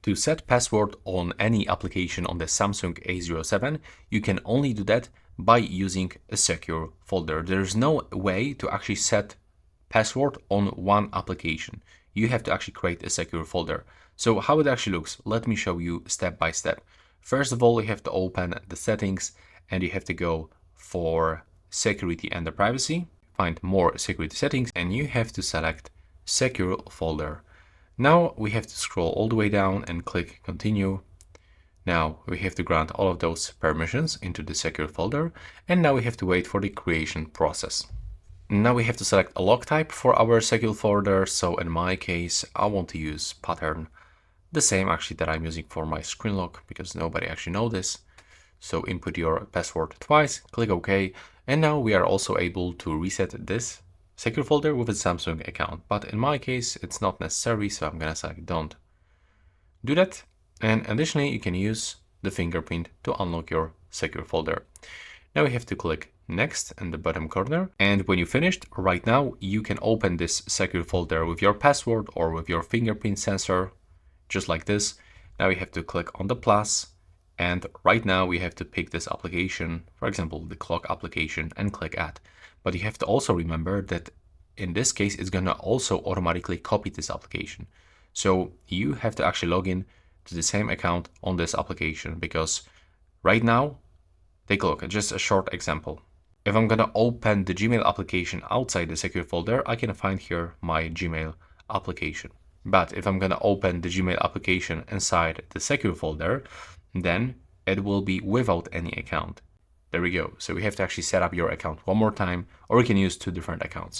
To set password on any application on the Samsung A07, you can only do that by using a secure folder. There's no way to actually set password on one application. You have to actually create a secure folder. So how it actually looks, let me show you step by step. First of all, you have to open the settings and you have to go for security and the privacy, find more security settings, and you have to select secure folder. Now we have to scroll all the way down and click continue. Now we have to grant all of those permissions into the secure folder, and now we have to wait for the creation process. Now we have to select a log type for our secure folder. So in my case, I want to use pattern, the same actually that I'm using for my screen lock because nobody actually knows this. So input your password twice, click OK, and now we are also able to reset this secure folder with a Samsung account. But in my case, it's not necessary, so I'm gonna select don't do that. And additionally, you can use the fingerprint to unlock your secure folder. Now we have to click next in the bottom corner. And when you finished, right now, you can open this secure folder with your password or with your fingerprint sensor, just like this. Now we have to click on the plus. And right now we have to pick this application, for example, the clock application, and click add. But you have to also remember that in this case, it's gonna also automatically copy this application. So you have to actually log in to the same account on this application because right now, take a look at just a short example. If I'm gonna open the Gmail application outside the secure folder, I can find here my Gmail application. But if I'm gonna open the Gmail application inside the secure folder, then it will be without any account. There we go. So we have to actually set up your account one more time, or we can use two different accounts.